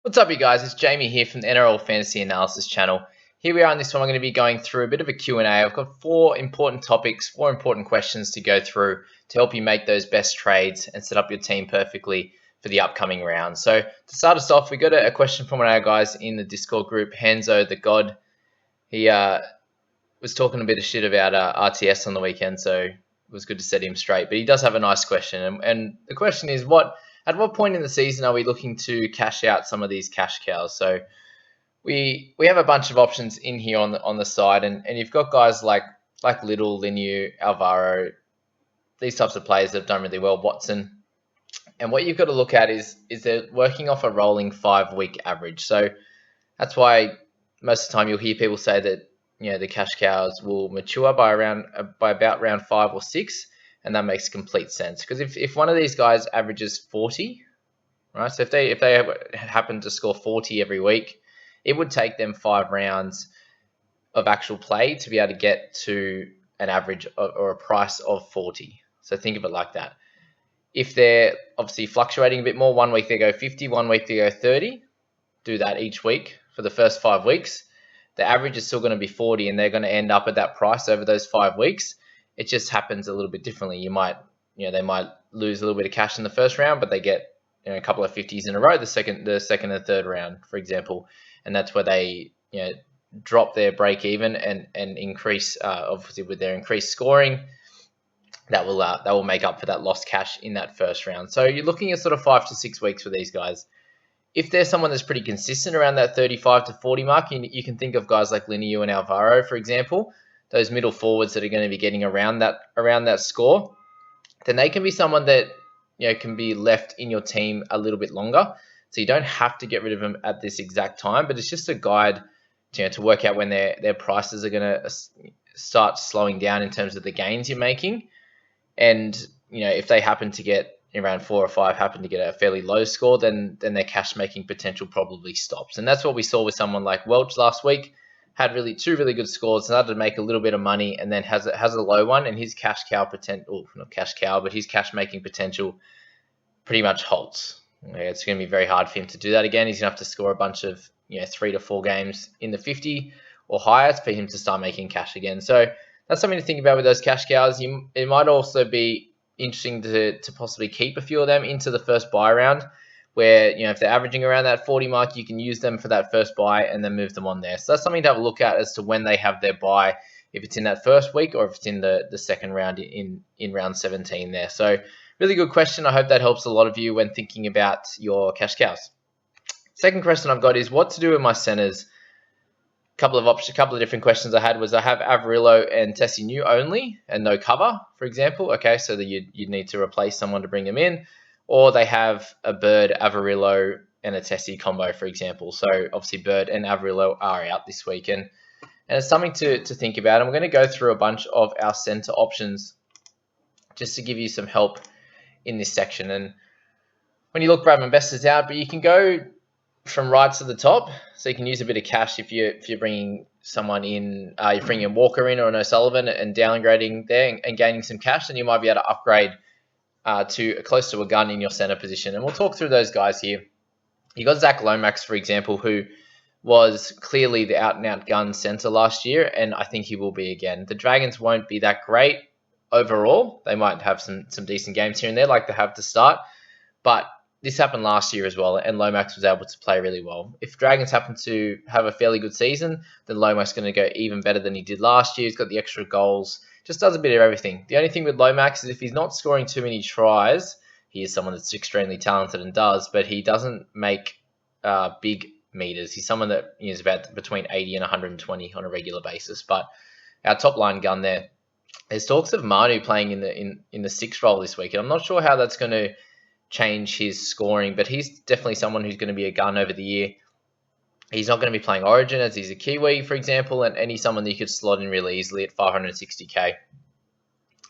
What's up, you guys? It's Jamie here from the NRL Fantasy Analysis channel. Here we are on this one. I'm going to be going through a bit of a Q&A. I've got four important topics, four important questions to go through to help you make those best trades and set up your team perfectly for the upcoming round. So to start us off, we got a question from one of our guys in the Discord group, Hanzo the God. He was talking a bit of shit about RTS on the weekend, so it was good to set him straight. But he does have a nice question, and the question is, at what point in the season are we looking to cash out some of these cash cows? So we have a bunch of options in here on the side, and you've got guys like Little, Linu, Alvaro, these types of players that have done really well, Watson. And what you've got to look at is they're working off a rolling 5-week average. So that's why most of the time you'll hear people say that the cash cows will mature by about round 5 or 6, and that makes complete sense. Because if one of these guys averages 40, right? So if they happen to score 40 every week, it would take them 5 rounds of actual play to be able to get to an average or a price of 40. So think of it like that. If they're obviously fluctuating a bit more, 1 week they go 50, 1 week they go 30, do that each week for the first 5 weeks. The average is still going to be 40, and they're going to end up at that price over those 5 weeks. It just happens a little bit differently. They might lose a little bit of cash in the first round, but they get a couple of 50s in a row the second and third round, for example, and that's where they drop their break even and increase, obviously with their increased scoring. That will make up for that lost cash in that first round. So you're looking at sort of 5 to 6 weeks for these guys. If there's someone that's pretty consistent around that 35 to 40 mark, you can think of guys like Linu and Alvaro, for example, those middle forwards that are going to be getting around that score, then they can be someone that can be left in your team a little bit longer. So you don't have to get rid of them at this exact time, but it's just a guide to work out when their prices are going to start slowing down in terms of the gains you're making. And if they happen to get around 4 or 5 happen to get a fairly low score, then their cash making potential probably stops. And that's what we saw with someone like Welch last week. Had two really good scores, started to make a little bit of money, and then has a low one, and his cash cow potential, not cash cow, but his cash making potential pretty much halts. It's going to be very hard for him to do that again. He's going to have to score a bunch of 3 to 4 games in the 50 or higher for him to start making cash again. So that's something to think about with those cash cows. It might also be interesting to possibly keep a few of them into the first buy round, where if they're averaging around that 40 mark, you can use them for that first buy and then move them on there. So that's something to have a look at as to when they have their buy, if it's in that first week or if it's in the second round in round 17 there. So really good question. I hope that helps a lot of you when thinking about your cash cows. Second question I've got is what to do with my centers. Couple of different questions I had was I have Averillo and Tessie New only and no cover, for example. Okay, so that you'd need to replace someone to bring them in, or they have a Bird, Averillo, and a Tessie combo, for example. So obviously Bird and Averillo are out this week, and it's something to think about. And we're going to go through a bunch of our center options just to give you some help in this section. And when you look, Bradman Best is out, but you can go from right to the top, so you can use a bit of cash if you're bringing someone in, you're bringing a Walker in or an O'Sullivan and downgrading there and gaining some cash, then you might be able to upgrade to close to a gun in your center position. And we'll talk through those guys here. You got Zach Lomax, for example, who was clearly the out-and-out gun center last year, and I think he will be again. The Dragons won't be that great overall. They might have some decent games here and there like they have to start, but this happened last year as well, and Lomax was able to play really well. If Dragons happen to have a fairly good season, then Lomax is going to go even better than he did last year. He's got the extra goals, just does a bit of everything. The only thing with Lomax is if he's not scoring too many tries, he is someone that's extremely talented and does, but he doesn't make big meters. He's someone that is about between 80 and 120 on a regular basis. But our top line gun there's talks of Manu playing in the 6th role this week, and I'm not sure how that's going to change his scoring, but he's definitely someone who's going to be a gun over the year. He's not going to be playing Origin as he's a Kiwi, for example, and he's someone that you could slot in really easily at 560k.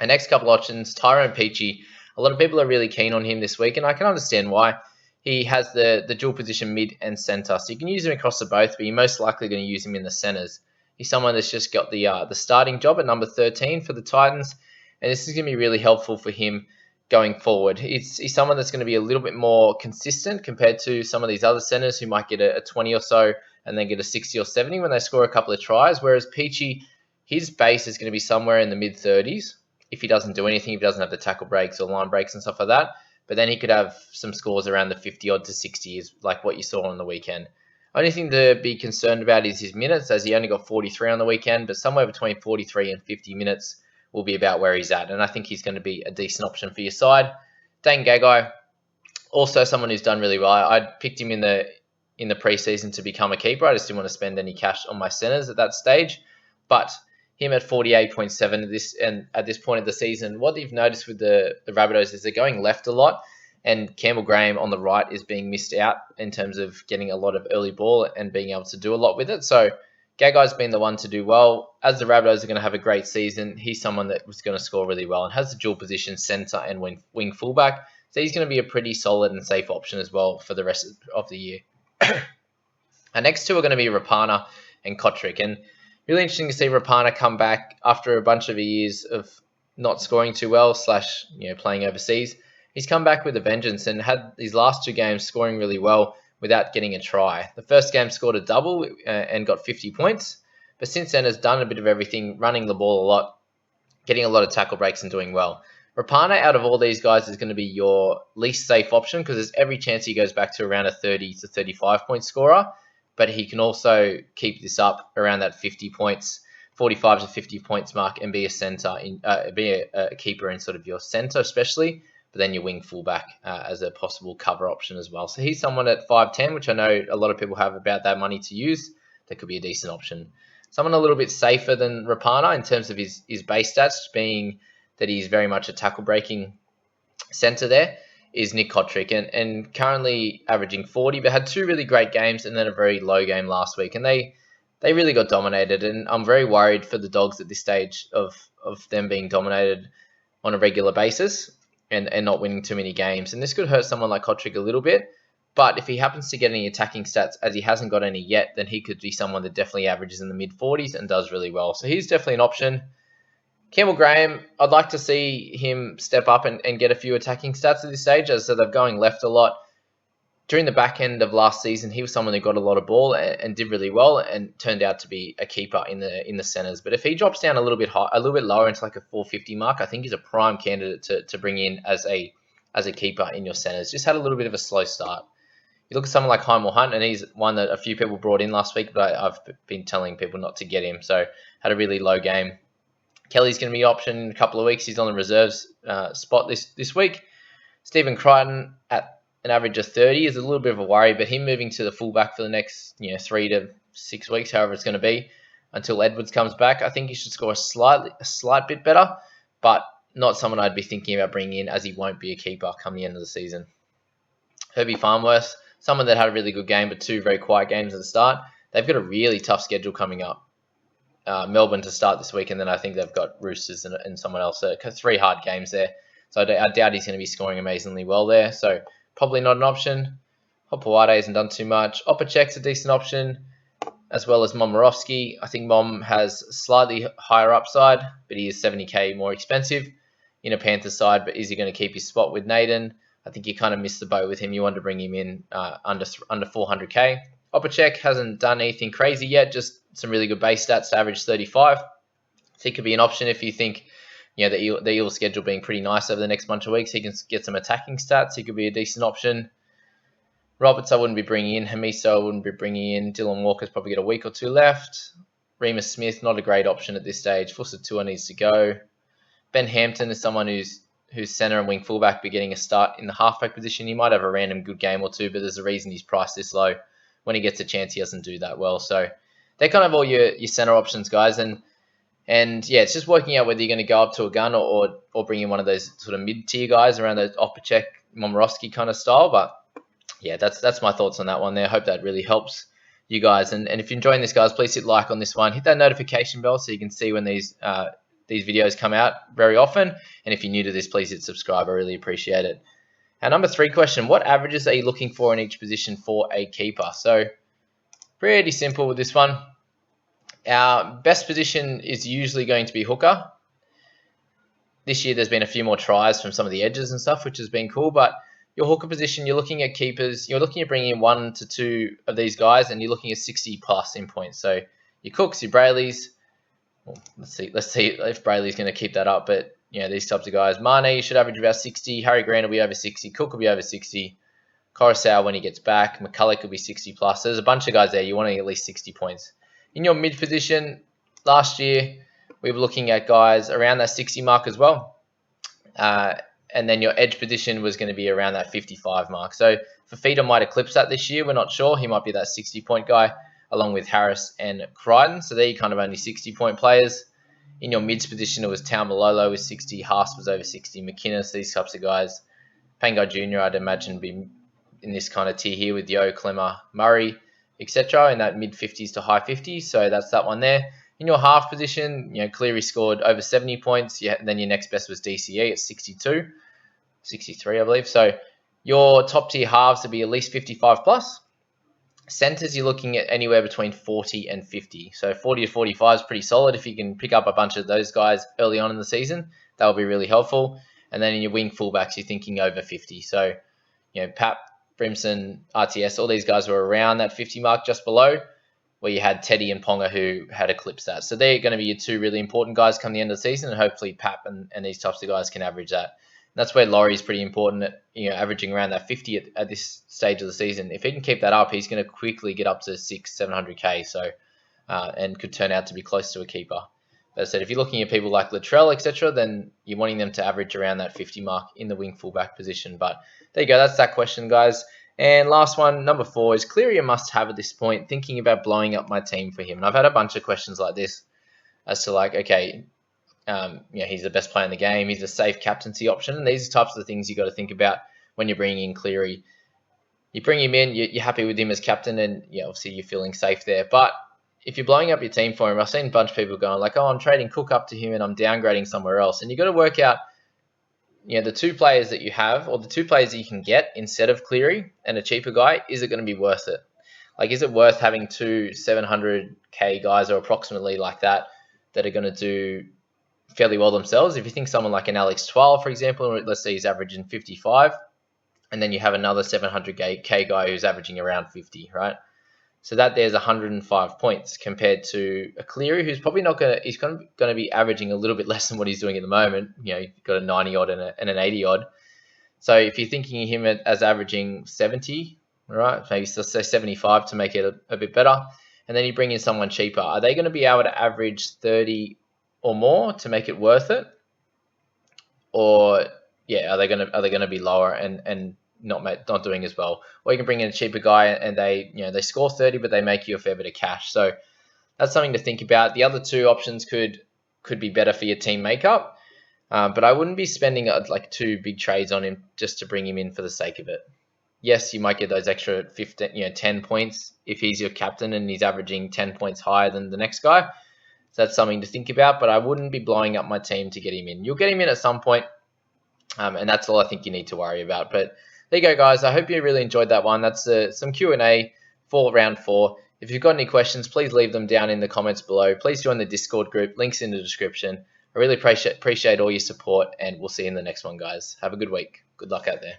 And next couple options, Tyrone Peachy. A lot of people are really keen on him this week, and I can understand why. He has the dual position mid and center, so you can use him across the both, but you're most likely going to use him in the centers. He's someone that's just got the starting job at number 13 for the Titans, and this is going to be really helpful for him going forward. He's someone that's going to be a little bit more consistent compared to some of these other centers who might get a 20 or so and then get a 60 or 70 when they score a couple of tries. Whereas Peachy, his base is going to be somewhere in the mid 30s if he doesn't do anything, if he doesn't have the tackle breaks or line breaks and stuff like that. But then he could have some scores around the 50 odd to 60 is like what you saw on the weekend. Only thing to be concerned about is his minutes, as he only got 43 on the weekend, but somewhere between 43 and 50 minutes will be about where he's at. And I think he's going to be a decent option for your side. Dane Gagai, also someone who's done really well. I picked him in the preseason to become a keeper. I just didn't want to spend any cash on my centers at that stage. But him at 48.7 at this point of the season, what you've noticed with the Rabbitohs is they're going left a lot, and Campbell Graham on the right is being missed out in terms of getting a lot of early ball and being able to do a lot with it. So Gagai's been the one to do well. As the Rabbitohs are going to have a great season, he's someone that was going to score really well and has the dual position centre and wing fullback. So he's going to be a pretty solid and safe option as well for the rest of the year. Our next two are going to be Rapana and Kotrick. And really interesting to see Rapana come back after a bunch of years of not scoring too well / playing overseas. He's come back with a vengeance and had these last two games scoring really well without getting a try. The first game scored a double and got 50 points. But since then has done a bit of everything, running the ball a lot, getting a lot of tackle breaks and doing well. Rapana, out of all these guys, is going to be your least safe option because there's every chance he goes back to around a 30 to 35 point scorer. But he can also keep this up around that 50 points, 45 to 50 points mark and be a center, be a keeper in sort of your center especially, but then your wing fullback as a possible cover option as well. So he's someone at 5'10", which I know a lot of people have about that money to use. That could be a decent option. Someone a little bit safer than Rapana in terms of his base stats, being that he's very much a tackle breaking center there, is Nick Kotrick, and currently averaging 40, but had two really great games and then a very low game last week. And they really got dominated, and I'm very worried for the Dogs at this stage of them being dominated on a regular basis and not winning too many games. And this could hurt someone like Kotrick a little bit, but if he happens to get any attacking stats, as he hasn't got any yet, then he could be someone that definitely averages in the mid-40s and does really well. So he's definitely an option. Campbell Graham, I'd like to see him step up and get a few attacking stats at this stage, as they're going left a lot. During the back end of last season, he was someone who got a lot of ball and did really well and turned out to be a keeper in the centers. But if he drops down a little bit lower into like a 450 mark, I think he's a prime candidate to bring in as a keeper in your centers. Just had a little bit of a slow start. You look at someone like Hymel Hunt, and he's one that a few people brought in last week, but I've been telling people not to get him. So had a really low game. Kelly's going to be an option in a couple of weeks. He's on the reserves spot this week. Stephen Crichton at an average of 30 is a little bit of a worry, but him moving to the fullback for the next 3 to 6 weeks, however it's going to be, until Edwards comes back, I think he should score a slight bit better, but not someone I'd be thinking about bringing in, as he won't be a keeper come the end of the season. Herbie Farnworth, someone that had a really good game, but two very quiet games at the start. They've got a really tough schedule coming up. Melbourne to start this week, and then I think they've got Roosters and someone else. So 3 hard games there. So I doubt he's going to be scoring amazingly well there. So probably not an option. Hopewade hasn't done too much. Opacek's a decent option, as well as Momirovski. I think Mom has slightly higher upside, but he is 70k more expensive in a Panthers side. But is he going to keep his spot with Naden? I think you kind of missed the boat with him. You wanted to bring him in under 400k. Opacek hasn't done anything crazy yet, just some really good base stats to average 35. I think could be an option if you think the Eels schedule being pretty nice over the next bunch of weeks. He can get some attacking stats. He could be a decent option. Roberts I wouldn't be bringing in. Hamiso I wouldn't be bringing in. Dylan Walker's probably got a week or two left. Remus Smith, not a great option at this stage. Fusatua needs to go. Ben Hampton is someone who's centre and wing fullback be getting a start in the halfback position. He might have a random good game or two, but there's a reason he's priced this low. When he gets a chance, he doesn't do that well. So they're kind of all your center options, guys. And yeah, it's just working out whether you're going to go up to a gun or bring in one of those sort of mid-tier guys around the Opacek, Momirovski kind of style. But yeah, that's my thoughts on that one there. I hope that really helps you guys. And if you're enjoying this, guys, please hit like on this one. Hit that notification bell so you can see when these videos come out very often. And if you're new to this, please hit subscribe. I really appreciate it. Our number 3 question, what averages are you looking for in each position for a keeper? So pretty simple with this one. Our best position is usually going to be hooker. This year there's been a few more tries from some of the edges and stuff, which has been cool. But your hooker position, you're looking at keepers. You're looking at bringing in 1 to 2 of these guys, and you're looking at 60 plus in points. So your Cooks, your Brayleys. Well, let's see if Brayley's going to keep that up. But these types of guys, Mane should average about 60. Harry Grant will be over 60. Cook will be over 60. Coruscant when he gets back. McCulloch will be 60 plus. So there's a bunch of guys there. You want to get at least 60 points. In your mid position, last year we were looking at guys around that 60 mark as well. And then your edge position was going to be around that 55 mark. So Fafita might eclipse that this year. We're not sure. He might be that 60-point guy along with Harris and Crichton. So they're kind of only 60-point players. In your mids position, it was Taumalolo with 60. Haas was over 60. McInnes, these types of guys. Pangai Jr., I'd imagine, be in this kind of tier here with Yo, Clemmer, Murray, etc. in that mid-50s to high 50s. So that's that one there. In your half position, Cleary scored over 70 points. Then your next best was DCE at 62, 63, I believe. So your top tier halves would be at least 55 plus. Centers, you're looking at anywhere between 40 and 50. So 40 to 45 is pretty solid. If you can pick up a bunch of those guys early on in the season, that will be really helpful. And then in your wing fullbacks, you're thinking over 50. So, Pap, Brimson, RTS, all these guys were around that 50 mark, just below, where you had Teddy and Ponga who had eclipsed that. So they're going to be your two really important guys come the end of the season, and hopefully Pap and these types of guys can average that. And that's where Laurie's pretty important, averaging around that 50 at this stage of the season. If he can keep that up, he's going to quickly get up to 600-700k. So, and could turn out to be close to a keeper. As I said, if you're looking at people like Latrell, etc., then you're wanting them to average around that 50 mark in the wing fullback position. But there you go. That's that question, guys. And last one, number 4, is Cleary a must-have at this point, thinking about blowing up my team for him. And I've had a bunch of questions like this as to okay, he's the best player in the game. He's a safe captaincy option. And these are types of the things you got to think about when you're bringing in Cleary. You bring him in, you're happy with him as captain, and obviously you're feeling safe there. But if you're blowing up your team for him, I've seen a bunch of people going I'm trading Cook up to him and I'm downgrading somewhere else. And you've got to work out, the 2 players that you have, or the 2 players that you can get instead of Cleary and a cheaper guy, is it going to be worth it? Is it worth having 2 700k guys or approximately like that are going to do fairly well themselves? If you think someone like an Alex 12, for example, let's say he's averaging 55, and then you have another 700k guy who's averaging around 50, right? So that there's 105 points compared to a Cleary who's probably not going to, he's going to be averaging a little bit less than what he's doing at the moment. You've got a 90 odd and an 80 odd. So if you're thinking of him as averaging 70, right, maybe let's say 75 to make it a bit better, and then you bring in someone cheaper, are they going to be able to average 30 or more to make it worth it? Or are they going to be lower and not doing as well? Or you can bring in a cheaper guy and they score 30, but they make you a fair bit of cash. So that's something to think about. The other 2 options could be better for your team makeup, but I wouldn't be spending 2 big trades on him just to bring him in for the sake of it. Yes, you might get those extra 15, 10 points if he's your captain and he's averaging 10 points higher than the next guy. So that's something to think about, but I wouldn't be blowing up my team to get him in. You'll get him in at some point, and that's all I think you need to worry about. But there you go, guys. I hope you really enjoyed that one. That's some Q&A for round 4. If you've got any questions, please leave them down in the comments below. Please join the Discord group. Links in the description. I really appreciate all your support, and we'll see you in the next one, guys. Have a good week. Good luck out there.